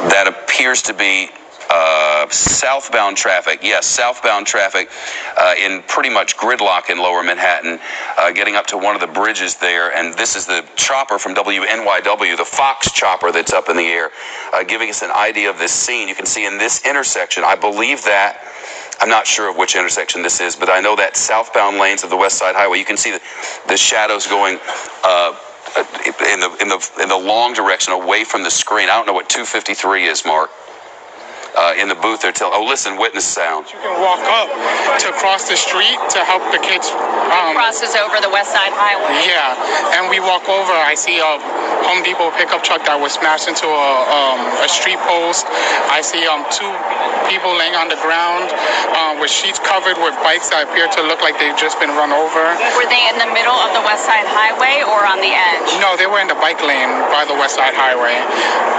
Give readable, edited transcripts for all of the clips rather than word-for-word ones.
That appears to be southbound traffic. Yes, southbound traffic in pretty much gridlock in lower Manhattan, getting up to one of the bridges there. And this is the chopper from WNYW, the Fox chopper that's up in the air, giving us an idea of this scene. You can see in this intersection, I believe that, I'm not sure of which intersection this is, but I know that southbound lanes of the West Side Highway, you can see the shadows going in the long direction away from the screen. I don't know what 253 is, Mark. In the booth, they're telling, oh, listen, witness sound. You can walk up to cross the street to help the kids. Crosses over the West Side Highway. Yeah, and we walk over. I see a Home Depot pickup truck that was smashed into a street post. I see two people laying on the ground with sheets covered with bikes that appear to look like they've just been run over. Were they in the middle of the West Side Highway or on the edge? No, they were in the bike lane by the West Side Highway.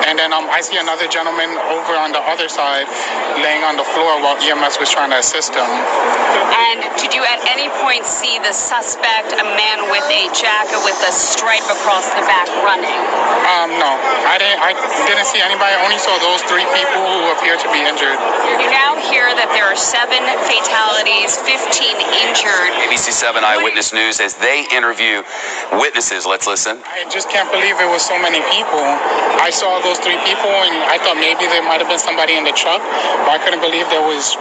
And then I see another gentleman over on the other side laying on the floor while EMS was trying to assist him. And did you at any point see the suspect, a man with a jacket with a stripe across the back, running? No, I didn't see anybody. I only saw those three people who appear to be injured. You now hear that there are 7 fatalities, 15 injured. ABC7 Eyewitness News as they interview witnesses. Let's listen. I just can't believe it was so many people. I saw those 3 people and I thought maybe there might have been somebody in the truck, but I couldn't believe there was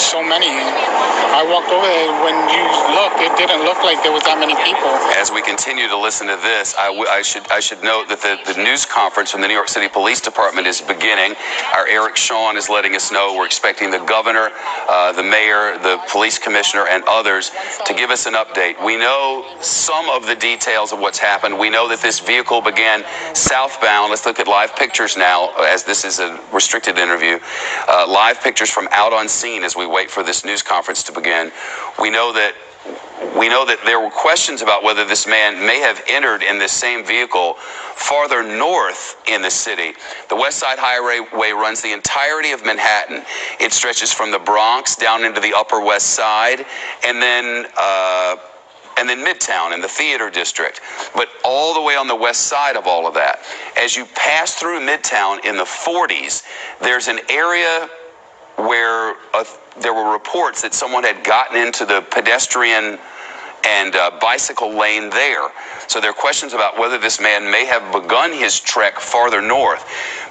so many. I walked over there. When you looked, it didn't look like there was that many people. As we continue to listen to this, I should note that the news conference from the New York City Police Department is beginning. Our Eric Shawn is letting us know we're expecting the governor, the mayor, the police commissioner, and others to give us an update. We know some of the details of what's happened. We know that this vehicle began southbound. Let's look at live pictures now, as this is a restricted interview. Live pictures from out on scene as we wait for this news conference to begin. We know that there were questions about whether this man may have entered in this same vehicle farther north in the city. The West Side Highway runs the entirety of Manhattan. It stretches from the Bronx down into the Upper West Side, and then Midtown and the Theater District, but all the way on the west side of all of that. As you pass through Midtown in the 40s, there's an area where there were reports that someone had gotten into the pedestrian and bicycle lane there. So there are questions about whether this man may have begun his trek farther north.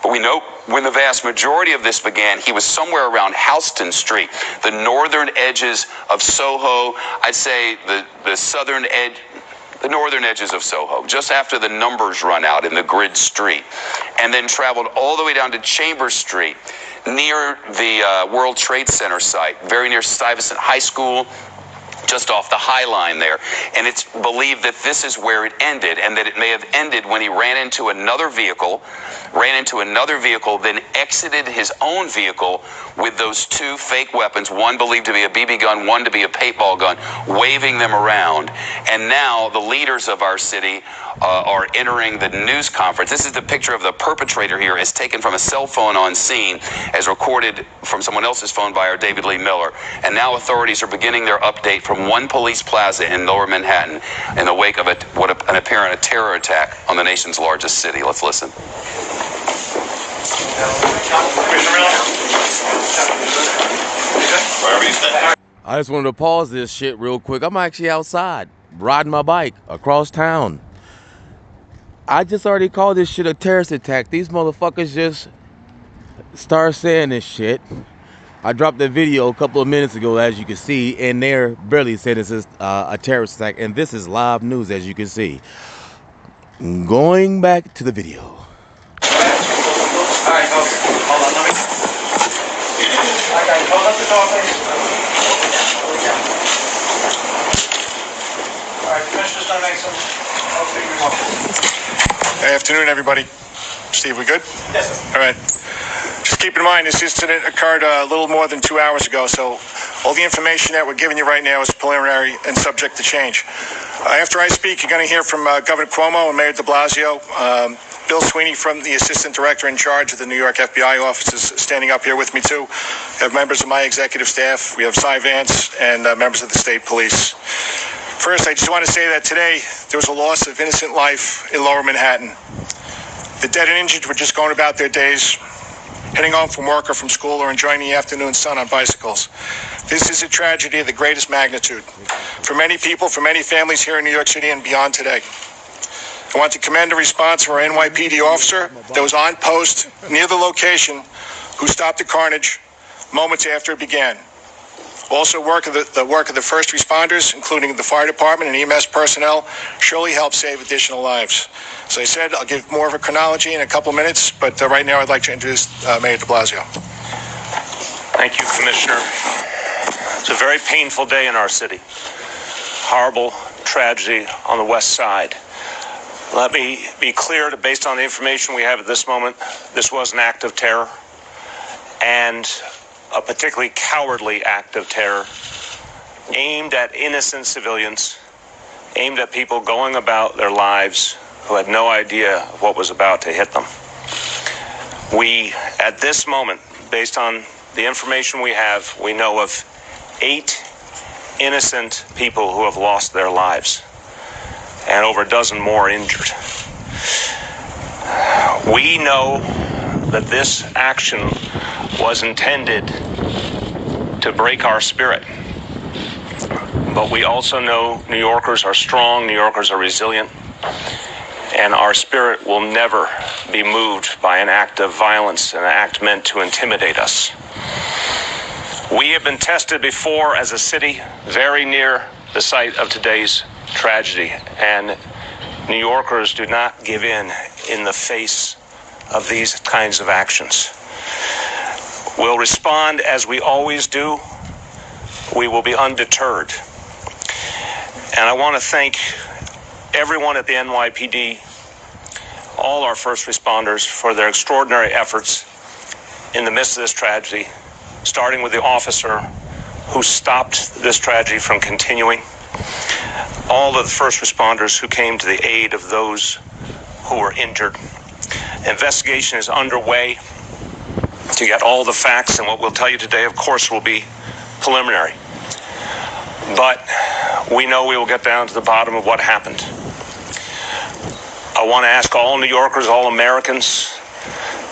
But we know when the vast majority of this began, he was somewhere around Houston Street, the northern edges of Soho. I'd say the southern edge, the northern edges of Soho, just after the numbers run out in the grid street, and then traveled all the way down to Chambers Street, near the World Trade Center site, very near Stuyvesant High School, just off the High Line there. And it's believed that this is where it ended, and that it may have ended when he ran into another vehicle, then exited his own vehicle with those 2 fake weapons, one believed to be a BB gun, one to be a paintball gun, waving them around. And now the leaders of our city are entering the news conference. This is the picture of the perpetrator here, as taken from a cell phone on scene, as recorded from someone else's phone by our David Lee Miller. And now authorities are beginning their update from One Police Plaza in Lower Manhattan in the wake of an apparent terror attack on the nation's largest city. Let's listen. I just wanted to pause this shit real quick. I'm actually outside riding my bike across town. I just already called this shit a terrorist attack. These motherfuckers just start saying this shit. I dropped the video a couple of minutes ago, as you can see, and they're barely saying this is a terrorist attack. And this is live news, as you can see. Going back to the video. Alright, hold on, let me. Okay, hold up the door, please. Alright, Commissioner's gonna make some opening remarks. Good afternoon, everybody. Steve, we good? Yes, sir. All right. Just keep in mind, this incident occurred a little more than 2 hours ago, so all the information that we're giving you right now is preliminary and subject to change. After I speak, you're going to hear from Governor Cuomo and Mayor de Blasio. Bill Sweeney, from the Assistant Director in charge of the New York FBI office, is standing up here with me, too. We have members of my executive staff. We have Cy Vance and members of the state police. First, I just want to say that today there was a loss of innocent life in Lower Manhattan. The dead and injured were just going about their days. heading home from work or from school, or enjoying the afternoon sun on bicycles. This is a tragedy of the greatest magnitude for many people, for many families here in New York City and beyond today. I want to commend the response of our NYPD officer that was on post near the location who stopped the carnage moments after it began. Also, the work of the first responders, including the fire department and EMS personnel, surely helped save additional lives. As I said, I'll give more of a chronology in a couple minutes, but right now I'd like to introduce Mayor de Blasio. Thank you, Commissioner. It's a very painful day in our city. Horrible tragedy on the west side. Let me be clear that based on the information we have at this moment, this was an act of terror, and a particularly cowardly act of terror aimed at innocent civilians, aimed at people going about their lives who had no idea of what was about to hit them. We, at this moment, based on the information we have, we know of 8 innocent people who have lost their lives and over a dozen more injured. We know that this action was intended to break our spirit. But we also know New Yorkers are strong, New Yorkers are resilient, and our spirit will never be moved by an act of violence, an act meant to intimidate us. We have been tested before as a city very near the site of today's tragedy, and New Yorkers do not give in the face of these kinds of actions. We'll respond as we always do. We will be undeterred. And I want to thank everyone at the NYPD, all our first responders, for their extraordinary efforts in the midst of this tragedy, starting with the officer who stopped this tragedy from continuing, all of the first responders who came to the aid of those who were injured. Investigation is underway to get all the facts, and what we'll tell you today, of course, will be preliminary. But we know we will get down to the bottom of what happened. I want to ask all New Yorkers, all Americans,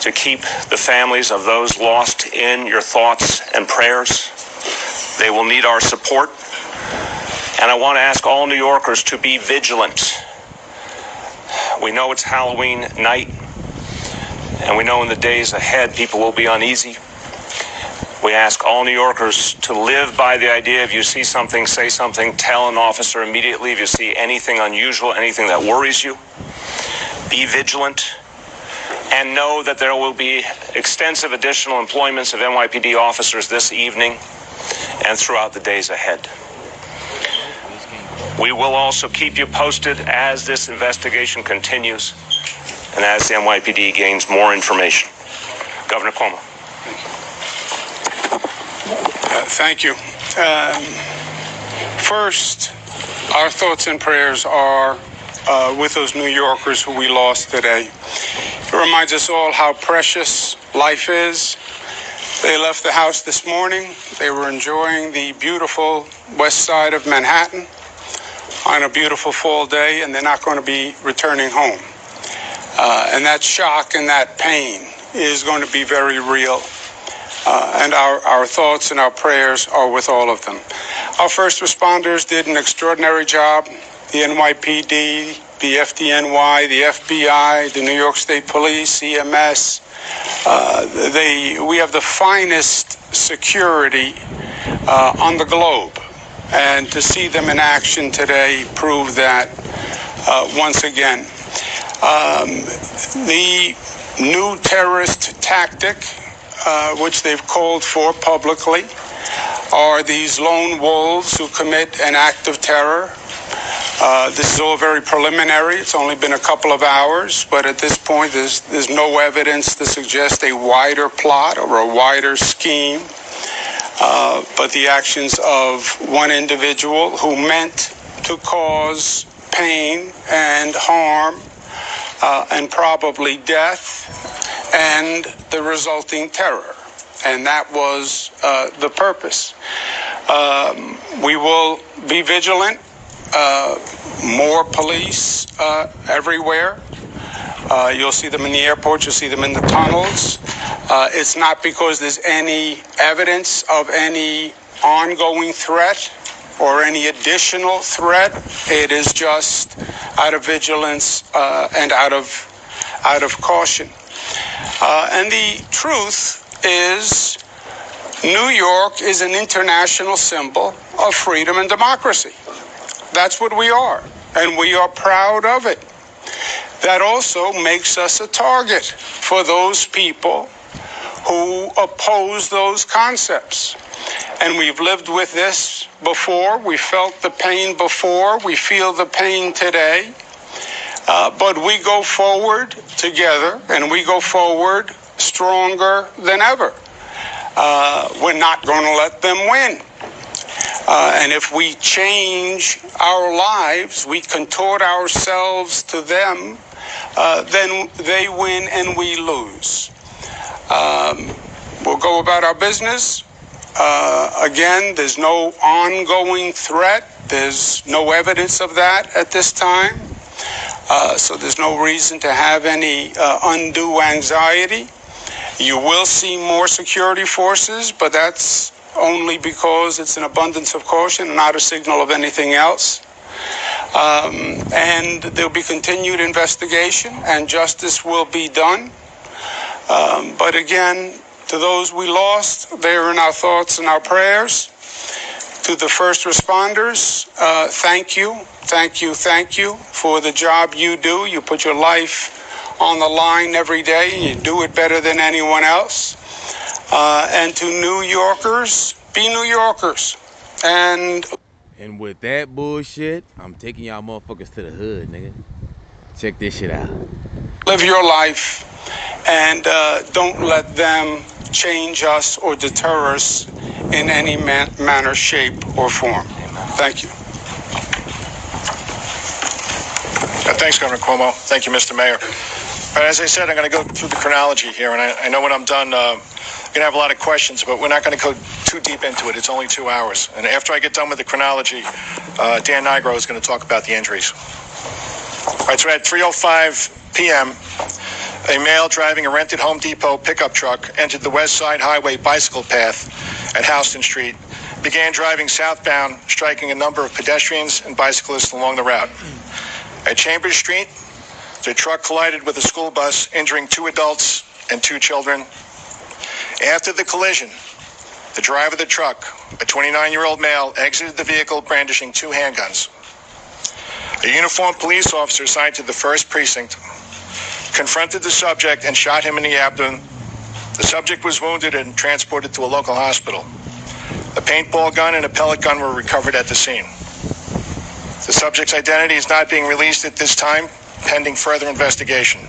to keep the families of those lost in your thoughts and prayers. They will need our support. And I want to ask all New Yorkers to be vigilant. We know it's Halloween night, and we know in the days ahead people will be uneasy. We ask all New Yorkers to live by the idea: if you see something, say something, tell an officer immediately. If you see anything unusual, anything that worries you, be vigilant, and know that there will be extensive additional employments of NYPD officers this evening and throughout the days ahead. We will also keep you posted as this investigation continues and as the NYPD gains more information. Governor Cuomo. Thank you. First, our thoughts and prayers are with those New Yorkers who we lost today. It reminds us all how precious life is. They left the house this morning. They were enjoying the beautiful west side of Manhattan on a beautiful fall day, and they're not going to be returning home. And that shock and that pain is going to be very real. And our thoughts and our prayers are with all of them. Our first responders did an extraordinary job. The NYPD, the FDNY, the FBI, the New York State Police, EMS. We have the finest security on the globe. And to see them in action today proved that once again. The new terrorist tactic, which they've called for publicly, are these lone wolves who commit an act of terror. This is all very preliminary. It's only been a couple of hours, but at this point, there's no evidence to suggest a wider plot or a wider scheme. But the actions of one individual who meant to cause pain and harm and probably death and the resulting terror. And that was the purpose. We will be vigilant. More police everywhere. You'll see them in the airport. You'll see them in the tunnels. It's not because there's any evidence of any ongoing threat or any additional threat. It is just out of vigilance and out of caution. And the truth is, New York is an international symbol of freedom and democracy. That's what we are, and we are proud of it. That also makes us a target for those people who oppose those concepts. And we've lived with this before. We felt the pain before. We feel the pain today. But we go forward together, and we go forward stronger than ever. We're not going to let them win. And if we change our lives, we contort ourselves to them, then they win and we lose. We'll go about our business. Again, there's no ongoing threat. There's no evidence of that at this time. So there's no reason to have any undue anxiety. You will see more security forces, but that's only because it's an abundance of caution, not a signal of anything else. And there'll be continued investigation, and justice will be done. But again, to those we lost, they are in our thoughts and our prayers. To the first responders, thank you, thank you, thank you for the job you do. You put your life on the line every day, and you do it better than anyone else. And to New Yorkers, be New Yorkers. And with that bullshit, I'm taking y'all motherfuckers to the hood, nigga. Check this shit out. live your life, and don't let them change us or deter us in any manner, shape, or form. Thank you. Thanks, Governor Cuomo. Thank you, Mr. Mayor. As I said, I'm going to go through the chronology here, and I know when I'm done, I'm going to have a lot of questions, but we're not going to go too deep into it. It's only 2 hours. And after I get done with the chronology, Dan Nigro is going to talk about the injuries. All right, so at 3:05 p.m., a male driving a rented Home Depot pickup truck entered the West Side Highway bicycle path at Houston Street, began driving southbound, striking a number of pedestrians and bicyclists along the route. At Chambers Street, the truck collided with a school bus, injuring 2 adults and 2 children. After the collision, the driver of the truck, a 29-year-old male, exited the vehicle brandishing 2 handguns. A uniformed police officer assigned to the 1st Precinct confronted the subject and shot him in the abdomen. The subject was wounded and transported to a local hospital. A paintball gun and a pellet gun were recovered at the scene. The subject's identity is not being released at this time, pending further investigation.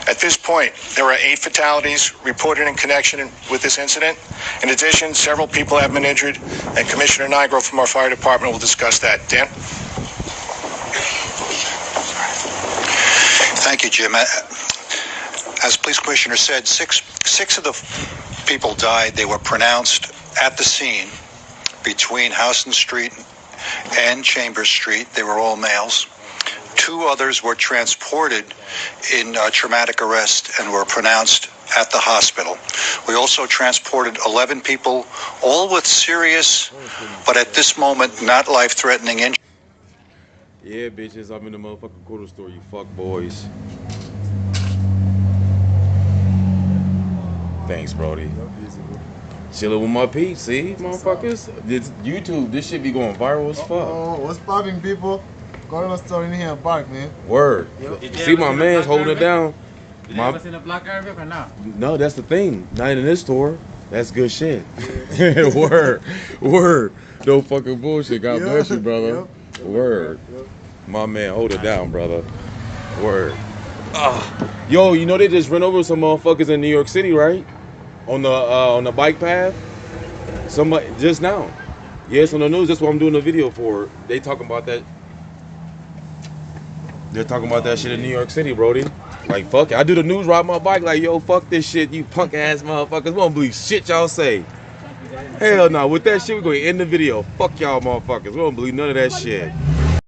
At this point, there are 8 fatalities reported in connection with this incident. In addition, several people have been injured, and Commissioner Nigro from our fire department will discuss that. Dan? Thank you, Jim. As Police Commissioner said, six of the people died. They were pronounced at the scene between Houston Street and Chambers Street. They were all males. 2 others were transported in traumatic arrest and were pronounced at the hospital. We also transported 11 people, all with serious, but at this moment, not life-threatening injuries. Yeah, bitches, I'm in the motherfucking quarter store, you fuck boys. Thanks, Brody. Chilling with my peeps, see, motherfuckers? This YouTube, this shit be going viral as fuck. Oh, what's popping, people? Corner store in here, bark, man. Word. See, my man's holding it down. Did you ever see the Black Arabic or not? No, that's the thing. Not in this store. That's good shit. Word. Word. No fucking bullshit. God bless you, brother. Word. My man, hold it down, brother. Word. Yo, you know they just ran over some motherfuckers in New York City, right? On the bike path. Somebody just now. Yes, on the news. That's what I'm doing the video for. They talking about that. They're talking about that shit in New York City, Brody. Like, fuck it. I do the news, ride my bike, like, yo, fuck this shit, you punk ass motherfuckers. We don't believe shit y'all say. Hell no. With that shit, we're going to end the video. Fuck y'all motherfuckers. We don't believe none of that shit.